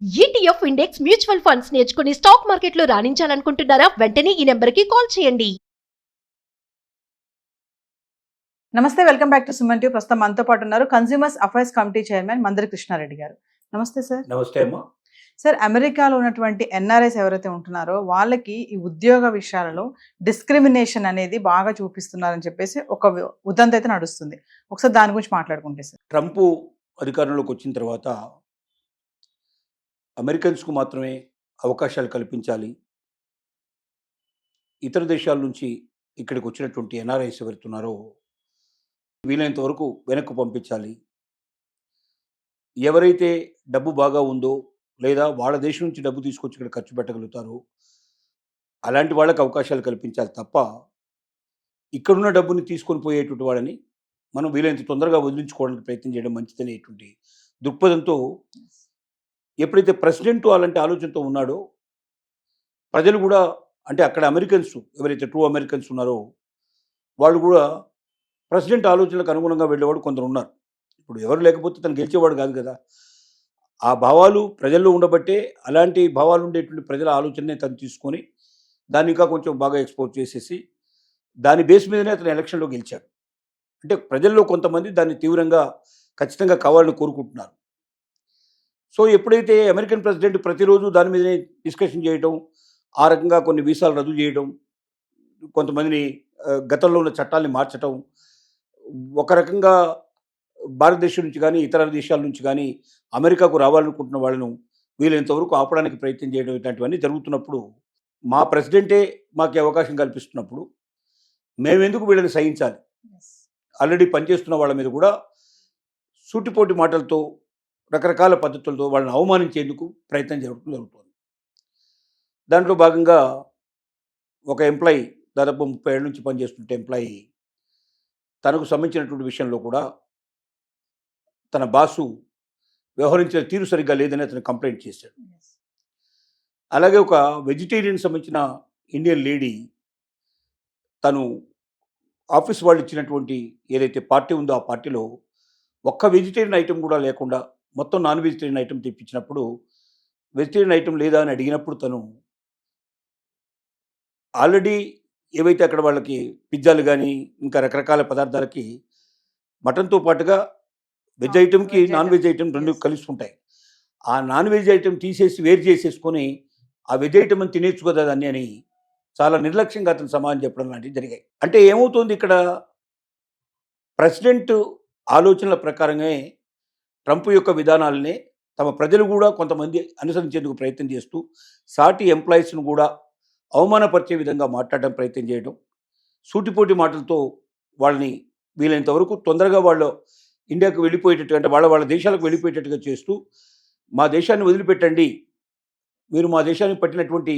ETF index mutual funds నేర్చుకుని stock మార్కెట్లో రాణించాలనుకుంటున్నారా? వెంటనే ఈ నెంబర్కి కాల్ చేయండి. నమస్తే, welcome back to Suman TV. ప్రస్తుతం మనతో పాటు ఉన్నారు consumers affairs committee chairman Mandari Krishna Reddy గారు. నమస్తే సార్. నమస్తే అమ్మా. సార్, అమెరికాలో ఉన్నటువంటి ఎన్ఆర్ఐస్ ఎవరైతే ఉంటున్నారో వాళ్ళకి ఈ ఉద్యోగ విషయాలలో డిస్క్రిమినేషన్ అనేది బాగా చూపిస్తున్నారని చెప్పేసి ఒక ఉదంతం అయితే నడుస్తుంది. ఒకసారి దాని గురించి మాట్లాడుకుంటే సార్. ట్రంప్ అధికారంలోకి వచ్చిన తర్వాత అమెరికన్స్కు మాత్రమే అవకాశాలు కల్పించాలి, ఇతర దేశాల నుంచి ఇక్కడికి వచ్చినటువంటి ఎన్ఆర్ఐస్ ఎవరుతున్నారో వీలైనంత వరకు వెనక్కు పంపించాలి, ఎవరైతే డబ్బు బాగా ఉందో లేదా వాళ్ళ దేశం నుంచి డబ్బు తీసుకొచ్చి ఇక్కడ ఖర్చు పెట్టగలుగుతారో అలాంటి వాళ్ళకి అవకాశాలు కల్పించాలి తప్ప ఇక్కడున్న డబ్బుని తీసుకొని పోయేటువంటి వాళ్ళని మనం వీలైనంత తొందరగా వదిలించుకోవడానికి ప్రయత్నం చేయడం మంచిదనేటువంటి దృక్పథంతో ఎప్పుడైతే ప్రెసిడెంట్ అలాంటి ఆలోచనతో ఉన్నాడో ప్రజలు కూడా, అంటే అక్కడ అమెరికన్స్ ఎవరైతే ట్రూ అమెరికన్స్ ఉన్నారో వాళ్ళు కూడా ప్రెసిడెంట్ ఆలోచనలకు అనుగుణంగా వెళ్ళేవాడు కొందరు ఉన్నారు. ఇప్పుడు ఎవరు లేకపోతే తను గెలిచేవాడు కాదు కదా. ఆ భావాలు ప్రజల్లో ఉండబట్టే అలాంటి భావాలు ఉండేటువంటి ప్రజల ఆలోచననే తను తీసుకొని దాన్ని ఇంకా కొంచెం బాగా ఎక్స్పోర్ట్ చేసేసి దాని బేస్ మీదనే అతను ఎలక్షన్లో గెలిచాడు. అంటే ప్రజల్లో కొంతమంది దాన్ని తీవ్రంగా ఖచ్చితంగా కావాలని కోరుకుంటున్నారు. సో ఎప్పుడైతే అమెరికన్ ప్రెసిడెంట్ ప్రతిరోజు దాని మీదనే డిస్కషన్ చేయడం, ఆ రకంగా కొన్ని వీసాలు రద్దు చేయడం, కొంతమందిని గతంలో ఉన్న చట్టాలని మార్చడం, ఒక రకంగా భారతదేశం నుంచి కానీ ఇతర దేశాల నుంచి కానీ అమెరికాకు రావాలనుకుంటున్న వాళ్ళను వీలైనంతవరకు ఆపడానికి ప్రయత్నం చేయడం, ఇట్లాంటివన్నీ జరుగుతున్నప్పుడు మా ప్రెసిడెంటే మాకు అవకాశం కల్పిస్తున్నప్పుడు మేమెందుకు వీళ్ళని సహించాలి? ఆల్రెడీ పనిచేస్తున్న వాళ్ళ మీద కూడా సూటిపోటి మాటలతో రకరకాల పద్ధతులతో వాళ్ళని అవమానించేందుకు ప్రయత్నం జరుగుతుంది. దాంట్లో భాగంగా ఒక ఎంప్లాయీ దాదాపు 30 ఏళ్ళ నుంచి పనిచేస్తుంటే ఎంప్లాయీ తనకు సంబంధించినటువంటి విషయంలో కూడా తన బాసు వ్యవహరించిన తీరు సరిగ్గా లేదని అతను కంప్లైంట్ చేశాడు. అలాగే ఒక వెజిటేరియన్ సంబంధించిన ఇండియన్ లేడీ తను ఆఫీస్ వాళ్ళు ఇచ్చినటువంటి ఏదైతే పార్టీ ఉందో ఆ పార్టీలో ఒక్క వెజిటేరియన్ ఐటెం కూడా లేకుండా మొత్తం నాన్ వెజిటేరియన్ ఐటెం తెప్పించినప్పుడు వెజిటేరియన్ ఐటెం లేదా అని అడిగినప్పుడు తను ఆల్రెడీ ఏవైతే అక్కడ వాళ్ళకి పిజ్జాలు కానీ ఇంకా రకరకాల పదార్థాలకి మటన్తో పాటుగా వెజ్ ఐటెంకి నాన్ వెజ్ ఐటెం రెండు కలిసి ఉంటాయి. ఆ నాన్ వెజ్ ఐటెం తీసేసి వేరు చేసేసుకొని ఆ వెజ్ ఐటెం అని తినేచ్చు కదా దాన్ని అని చాలా నిర్లక్ష్యంగా అతను సమాధానం చెప్పడం లాంటివి జరిగాయి. అంటే ఏమవుతుంది, ఇక్కడ ప్రెసిడెంట్ ఆలోచనల ప్రకారంగా ట్రంప్ యొక్క విధానాలనే తమ ప్రజలు కూడా కొంతమంది అనుసరించేందుకు ప్రయత్నం చేస్తూ సాటి ఎంప్లాయీస్ను కూడా అవమానపరిచే విధంగా మాట్లాడడం ప్రయత్నం చేయడం, సూటిపోటి మాటలతో వాళ్ళని వీలైనంత వరకు తొందరగా వాళ్ళు ఇండియాకు వెళ్ళిపోయేటట్టుగా, అంటే వాళ్ళ దేశాలకు వెళ్ళిపోయేటట్టుగా చేస్తూ మా దేశాన్ని వదిలిపెట్టండి, మీరు మా దేశానికి పట్టినటువంటి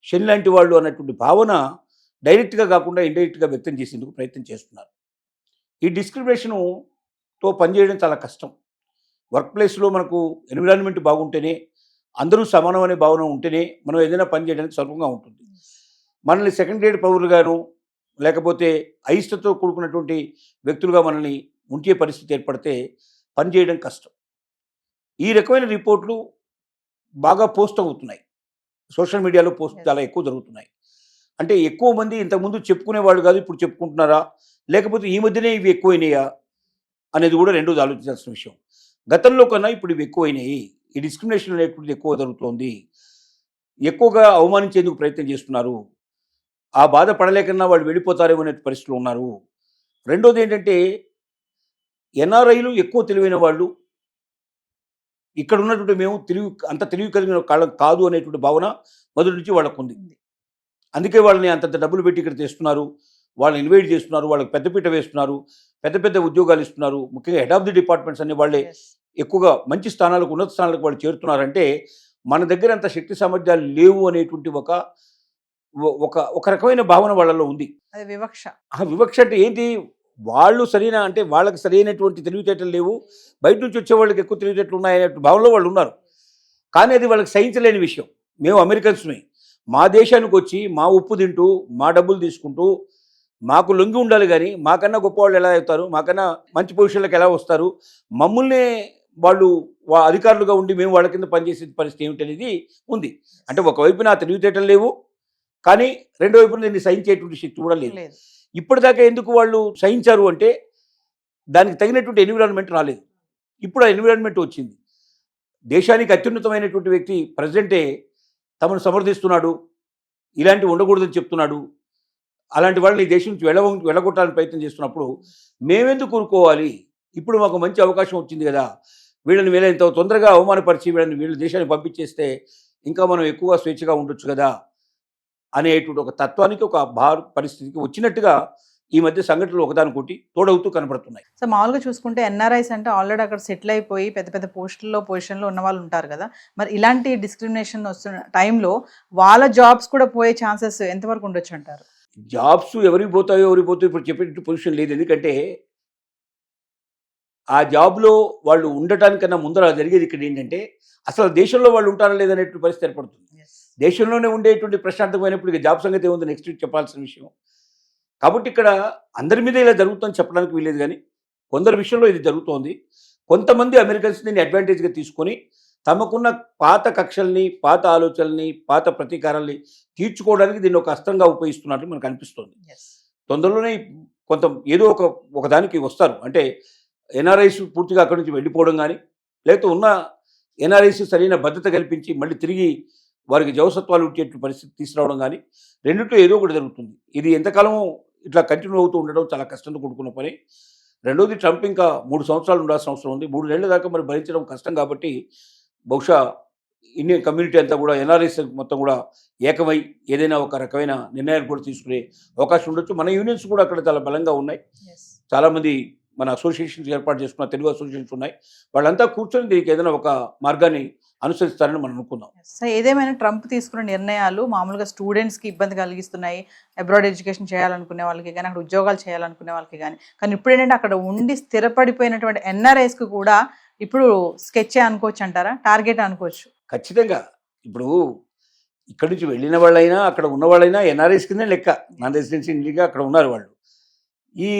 శని లాంటి వాళ్ళు అన్నటువంటి భావన డైరెక్ట్గా కాకుండా ఇండైరెక్ట్గా వ్యక్తం చేసేందుకు ప్రయత్నం చేస్తున్నారు. ఈ డిస్క్రిమినేషన్తో పనిచేయడం చాలా కష్టం. వర్క్ ప్లేస్లో మనకు ఎన్విరాన్మెంట్ బాగుంటేనే, అందరూ సమానం అనే భావన ఉంటేనే మనం ఏదైనా పని చేయడానికి సులభంగా ఉంటుంది. మనల్ని సెకండ్ గ్రేడ్ పౌరులుగాను లేకపోతే అయిష్టతో కూడుకున్నటువంటి వ్యక్తులుగా మనల్ని ఉంచే పరిస్థితి ఏర్పడితే పనిచేయడం కష్టం. ఈ రకమైన రిపోర్ట్లు బాగా పోస్ట్ అవుతున్నాయి, సోషల్ మీడియాలో పోస్ట్ చాలా ఎక్కువ జరుగుతున్నాయి. అంటే ఎక్కువ మంది ఇంతకుముందు చెప్పుకునేవాళ్ళు కాదు, ఇప్పుడు చెప్పుకుంటున్నారా, లేకపోతే ఈ మధ్యనే ఇవి ఎక్కువైనాయా అనేది కూడా రెండోది ఆలోచించాల్సిన విషయం. గతంలో కన్నా ఇప్పుడు ఇవి ఎక్కువైనాయి, ఈ డిస్క్రిమినేషన్ అనేటువంటిది ఎక్కువ జరుగుతోంది, ఎక్కువగా అవమానించేందుకు ప్రయత్నం చేస్తున్నారు, ఆ బాధ పడలేకన్నా వాళ్ళు వెళ్ళిపోతారేమో అనే పరిస్థితులు ఉన్నారు. రెండోది ఏంటంటే ఎన్ఆర్ఐలు ఎక్కువ తెలివైన వాళ్ళు, ఇక్కడ ఉన్నటువంటి మేము అంత తెలివి కలిగిన కాళ్ళం కాదు అనేటువంటి భావన మొదటి నుంచి వాళ్ళకు ఉంది. అందుకే వాళ్ళని అంతంత డబ్బులు పెట్టి ఇక్కడ తెస్తున్నారు, వాళ్ళని ఇన్వైట్ చేస్తున్నారు, వాళ్ళకి పెద్దపీట వేస్తున్నారు, పెద్ద పెద్ద ఉద్యోగాలు ఇస్తున్నారు. ముఖ్యంగా హెడ్ ఆఫ్ ది డిపార్ట్మెంట్స్ అన్ని వాళ్ళే ఎక్కువగా మంచి స్థానాలకు, ఉన్నత స్థానాలకు వాళ్ళు చేరుతున్నారంటే మన దగ్గర అంత శక్తి సామర్థ్యాలు లేవు అనేటువంటి ఒక రకమైన భావన వాళ్ళలో ఉంది. అది వివక్ష. ఆ వివక్ష అంటే ఏంటి? వాళ్ళు సరైన, అంటే వాళ్ళకి సరైనటువంటి తెలివితేటలు లేవు, బయట నుంచి వచ్చే వాళ్ళకి ఎక్కువ తెలివితేటలు ఉన్నాయనే భావనలో వాళ్ళు ఉన్నారు. కానీ అది వాళ్ళకి సహించలేని విషయం. మేము అమెరికన్స్ని మా దేశానికి వచ్చి మా ఉప్పు తింటూ మా డబ్బులు తీసుకుంటూ మాకు లొంగి ఉండాలి, కానీ మాకన్నా గొప్పవాళ్ళు ఎలా అవుతారు, మాకన్నా మంచి పొజిషన్లకు ఎలా వస్తారు, మమ్మల్ని వాళ్ళు అధికారులుగా ఉండి మేము వాళ్ళ కింద పనిచేసే పరిస్థితి ఏమిటి అనేది ఉంది. అంటే ఒకవైపున ఆ తెలివితేటలు లేవు, కానీ రెండో వైపున దీన్ని సహించేటువంటి శక్తి కూడా లేదు. లేదు. ఇప్పటిదాకా ఎందుకు వాళ్ళు సహించారు అంటే దానికి తగినటువంటి ఎన్విరాన్మెంట్ రాలేదు. ఇప్పుడు ఆ ఎన్విరాన్మెంట్ వచ్చింది. దేశానికి అత్యున్నతమైనటువంటి వ్యక్తి ప్రెసిడెంటే తమను సమర్థిస్తున్నాడు, ఇలాంటివి ఉండకూడదని చెప్తున్నాడు, అలాంటి వాళ్ళని ఈ దేశం నుంచి వెళ్ళగొట్టాలని ప్రయత్నం చేస్తున్నప్పుడు మేమెందుకు కూరుకోవాలి? ఇప్పుడు మాకు మంచి అవకాశం వచ్చింది కదా, వీళ్ళని ఇంత తొందరగా అవమానపరిచి వీళ్ళ దేశానికి పంపించేస్తే ఇంకా మనం ఎక్కువగా స్వేచ్ఛగా ఉండొచ్చు కదా అనేటువంటి ఒక తత్వానికి, ఒక పరిస్థితికి వచ్చినట్టుగా ఈ మధ్య సంఘటనలు ఒకదానికొకటి తోడవుతూ కనబడుతున్నాయి. సో మామూలుగా చూసుకుంటే ఎన్ఆర్ఐస్ అంటే ఆల్రెడీ అక్కడ సెటిల్ అయిపోయి పెద్ద పెద్ద పొజిషన్లో ఉన్న వాళ్ళు ఉంటారు కదా, మరి ఇలాంటి డిస్క్రిమినేషన్ వస్తున్న టైంలో వాళ్ళ జాబ్స్ కూడా పోయే ఛాన్సెస్ ఎంతవరకు ఉండొచ్చు అంటారు? జాబ్స్ ఎవరికి పోతాయో ఇప్పుడు చెప్పేటట్టు పొజిషన్ లేదు. ఎందుకంటే ఆ జాబ్లో వాళ్ళు ఉండటానికన్నా ముందర జరిగేది ఇక్కడ ఏంటంటే అసలు దేశంలో వాళ్ళు ఉంటారా లేదనేటువంటి పరిస్థితి ఏర్పడుతుంది. దేశంలోనే ఉండేటువంటి ప్రశాంతమైనప్పుడు ఇక జాబ్ సంగతి ఏముంది నెక్స్ట్ చెప్పాల్సిన విషయం. కాబట్టి ఇక్కడ అందరి మీద ఇలా జరుగుతుందని చెప్పడానికి వీలేదు, కానీ కొందరి విషయంలో ఇది జరుగుతోంది. కొంతమంది అమెరికన్స్ దీన్ని అడ్వాంటేజ్గా తీసుకొని తమకున్న పాత కక్షల్ని, పాత ఆలోచనల్ని, పాత ప్రతీకారాల్ని తీర్చుకోవడానికి దీన్ని ఒక అస్త్రంగా ఉపయోగిస్తున్నట్టు మనకు అనిపిస్తుంది. తొందరలోనే కొంత ఏదో ఒక దానికి వస్తారు. అంటే ఎన్ఆర్ఐస్ పూర్తిగా అక్కడి నుంచి వెళ్ళిపోవడం కానీ, లేకపోతే ఉన్న ఎన్ఆర్ఐస్ సరైన భద్రత కల్పించి మళ్ళీ తిరిగి వారికి జవసత్వాలు వచ్చేట్టు పరిస్థితి తీసుకురావడం కానీ, రెండిట్లో ఏదో ఒకటి జరుగుతుంది. ఇది ఎంతకాలం ఇట్లా కంటిన్యూ అవుతూ ఉండడం చాలా కష్టంతో కూడుకున్న పని. రెండోది, ట్రంప్ ఇంకా 3 సంవత్సరాలు ఉండాల్సిన అవసరం ఉంది. 3 నెలల దాకా మరి భరించడం కష్టం. కాబట్టి బహుశా ఇండియన్ కమ్యూనిటీ అంతా కూడా, ఎన్ఆర్ఐస్ మొత్తం కూడా ఏకమై ఏదైనా ఒక రకమైన నిర్ణయాలు కూడా తీసుకునే అవకాశం ఉండొచ్చు. మన యూనియన్స్ కూడా అక్కడ చాలా బలంగా ఉన్నాయి. చాలామంది మన అసోసియేషన్స్ ఏర్పాటు చేసుకున్న తెలుగు అసోసియేషన్స్ ఉన్నాయి. వాళ్ళంతా కూర్చొని దీనికి ఏదైనా ఒక మార్గాన్ని అనుసరిస్తారని మనం అనుకుందాం. సో ఏదేమైనా ట్రంప్ తీసుకున్న నిర్ణయాలు మామూలుగా స్టూడెంట్స్కి ఇబ్బంది కలిగిస్తున్నాయి. అబ్రాడ్ ఎడ్యుకేషన్ చేయాలనుకునే వాళ్ళకి కానీ, అక్కడ ఉద్యోగాలు చేయాలనుకునే వాళ్ళకి కానీ ఇప్పుడు ఏంటంటే అక్కడ ఉండి స్థిరపడిపోయినటువంటి ఎన్ఆర్ఐస్కి కూడా ఇప్పుడు స్కెచ్ అనుకోవచ్చు అంటారా, టార్గెట్ అనుకోవచ్చు? ఖచ్చితంగా. ఇప్పుడు ఇక్కడి నుంచి వెళ్ళిన వాళ్ళైనా, అక్కడ ఉన్న వాళ్ళైనా ఎన్ఆర్ఐస్ కిందే లెక్క. నాన్ రెసిడెన్సీ ఇండియాగా అక్కడ ఉన్నారు వాళ్ళు. ఈ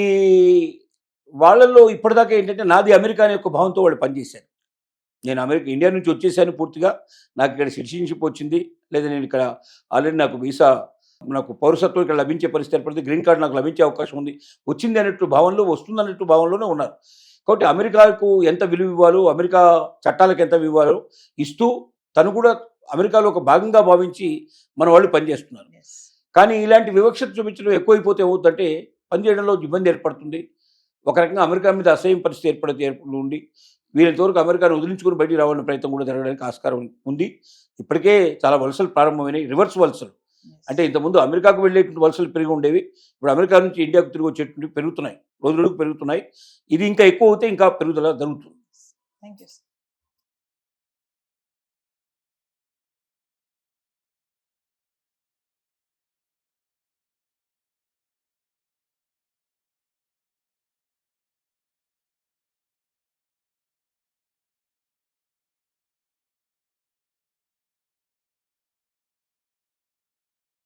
వాళ్ళల్లో ఇప్పటిదాకా ఏంటంటే నాది అమెరికా అనే ఒక భావంతో వాళ్ళు పనిచేశారు. నేను ఇండియా నుంచి వచ్చేసాను పూర్తిగా, నాకు ఇక్కడ సిటిజన్షిప్ వచ్చింది, లేదా నేను ఇక్కడ ఆల్రెడీ నాకు వీసా, నాకు పౌరసత్వం ఇక్కడ లభించే పరిస్థితి ఏర్పడితే, గ్రీన్ కార్డు నాకు లభించే అవకాశం ఉంది, వచ్చింది అన్నట్టు భావనలో, వస్తుంది అన్నట్టు భావనలోనే ఉన్నారు. కాబట్టి అమెరికాకు ఎంత విలువ ఇవ్వాలో, అమెరికా చట్టాలకు ఎంత ఇవ్వాలో ఇస్తూ తను కూడా అమెరికాలో ఒక భాగంగా భావించి మన వాళ్ళు పనిచేస్తున్నారు. కానీ ఇలాంటి వివక్షత చూపించడం ఎక్కువైపోతే ఏమవుతుందంటే పనిచేయడంలో ఇబ్బంది ఏర్పడుతుంది. ఒక రకంగా అమెరికా మీద అసహ్యం పరిస్థితి ఏర్పడి వీళ్ళంతవరకు అమెరికాను వదిలించుకుని బయటికి రావాలనే ప్రయత్నం కూడా జరగడానికి ఆస్కారం ఉంది. ఇప్పటికే చాలా వలసలు ప్రారంభమైనాయి, రివర్స్ వలసలు. అంటే ఇంతకుముందు అమెరికాకు వెళ్ళేటువంటి వలసలు పెరిగి ఉండేవి, ఇప్పుడు అమెరికా నుంచి ఇండియాకు తిరిగి వచ్చేటువంటి పెరుగుతున్నాయి, రోజు రోజుకు పెరుగుతున్నాయి. ఇది ఇంకా ఎక్కువ అవుతే ఇంకా పెరుగుదల జరుగుతుంది. Thank you.